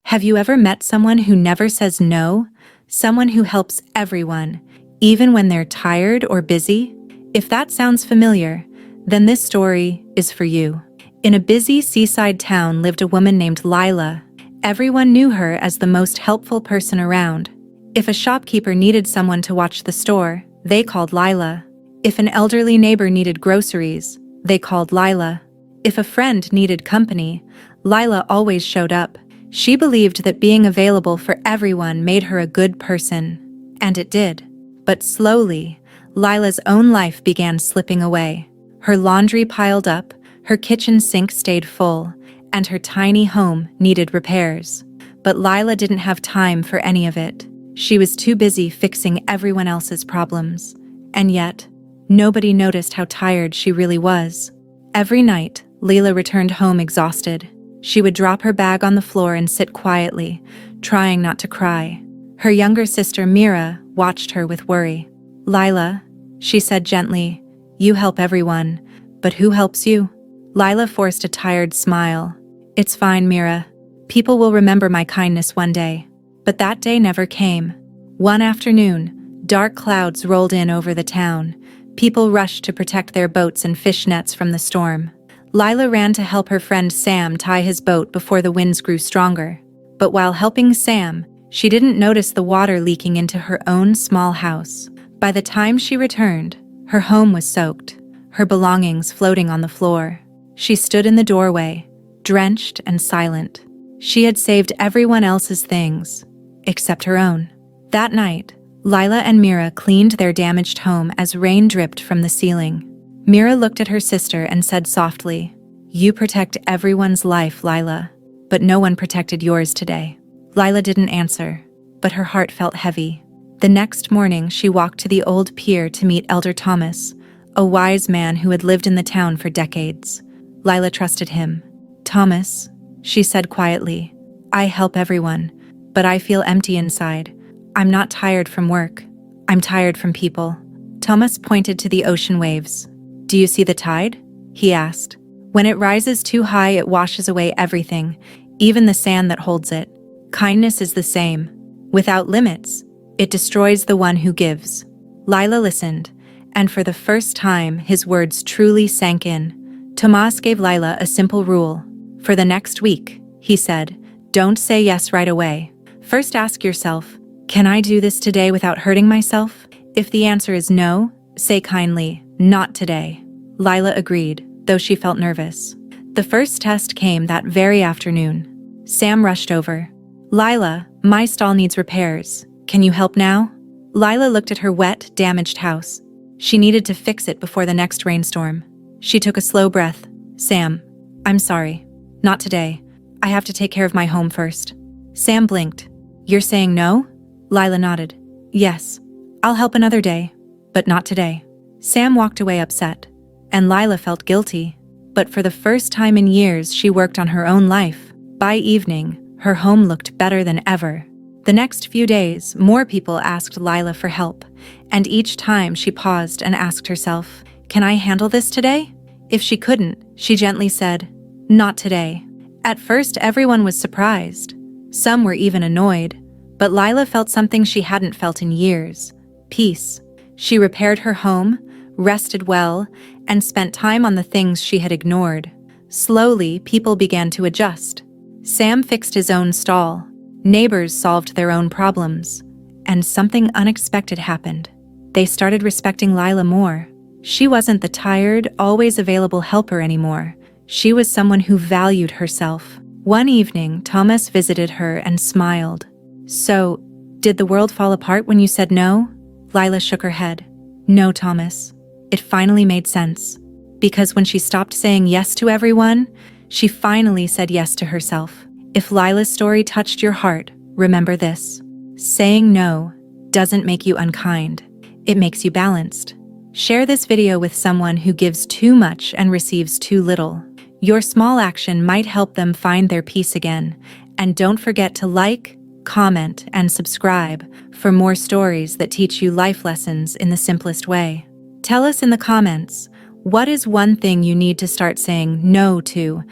Have you ever met someone who never says no? Someone who helps everyone, even when they're tired or busy? If that sounds familiar, then this story is for you. In a busy seaside town lived a woman named Lila. Everyone knew her as the most helpful person around. If a shopkeeper needed someone to watch the store, they called Lila. If an elderly neighbor needed groceries, they called Lila. If a friend needed company, Lila always showed up. She believed that being available for everyone made her a good person. And it did. But slowly, Lila's own life began slipping away. Her laundry piled up, her kitchen sink stayed full, and her tiny home needed repairs. But Lila didn't have time for any of it. She was too busy fixing everyone else's problems. And yet, nobody noticed how tired she really was. Every night, Lila returned home exhausted. She would drop her bag on the floor and sit quietly, trying not to cry. Her younger sister Mira watched her with worry. "Lila," she said gently, "you help everyone, but who helps you?" Lila forced a tired smile. "It's fine, Mira. People will remember my kindness one day." But that day never came. One afternoon, dark clouds rolled in over the town. People rushed to protect their boats and fish nets from the storm. Lila ran to help her friend Sam tie his boat before the winds grew stronger. But while helping Sam, she didn't notice the water leaking into her own small house. By the time she returned, her home was soaked, her belongings floating on the floor. She stood in the doorway, drenched and silent. She had saved everyone else's things, except her own. That night, Lila and Mira cleaned their damaged home as rain dripped from the ceiling. Mira looked at her sister and said softly, "You protect everyone's life, Lila, but no one protected yours today." Lila didn't answer, but her heart felt heavy. The next morning, she walked to the old pier to meet Elder Thomas, a wise man who had lived in the town for decades. Lila trusted him. "Thomas," she said quietly, "I help everyone, but I feel empty inside. I'm not tired from work. I'm tired from people." Thomas pointed to the ocean waves. "Do you see the tide?" he asked. "When it rises too high, it washes away everything, even the sand that holds it. Kindness is the same. Without limits, it destroys the one who gives." Lila listened, and for the first time, his words truly sank in. Thomas gave Lila a simple rule. "For the next week," he said, "don't say yes right away. First ask yourself, can I do this today without hurting myself? If the answer is no, say kindly, not today." Lila agreed, though she felt nervous. The first test came that very afternoon. Sam rushed over. "Lila, my stall needs repairs. Can you help now?" Lila looked at her wet, damaged house. She needed to fix it before the next rainstorm. She took a slow breath. "Sam, I'm sorry. Not today. I have to take care of my home first." Sam blinked. "You're saying no?" Lila nodded. "Yes. I'll help another day, but not today." Sam walked away upset, and Lila felt guilty. But for the first time in years, she worked on her own life. By evening, her home looked better than ever. The next few days, more people asked Lila for help, and each time she paused and asked herself, "Can I handle this today?" If she couldn't, she gently said, "Not today." At first, everyone was surprised. Some were even annoyed, but Lila felt something she hadn't felt in years: peace. She repaired her home, rested well, and spent time on the things she had ignored. Slowly, people began to adjust. Sam fixed his own stall. Neighbors solved their own problems. And something unexpected happened. They started respecting Lila more. She wasn't the tired, always available helper anymore. She was someone who valued herself. One evening, Thomas visited her and smiled. "So, did the world fall apart when you said no?" Lila shook her head. "No, Thomas. It finally made sense. Because when she stopped saying yes to everyone, she finally said yes to herself." If Lila's story touched your heart, remember this: saying no doesn't make you unkind. It makes you balanced. Share this video with someone who gives too much and receives too little. Your small action might help them find their peace again. And don't forget to like, comment, and subscribe for more stories that teach you life lessons in the simplest way. Tell us in the comments, what is one thing you need to start saying no to?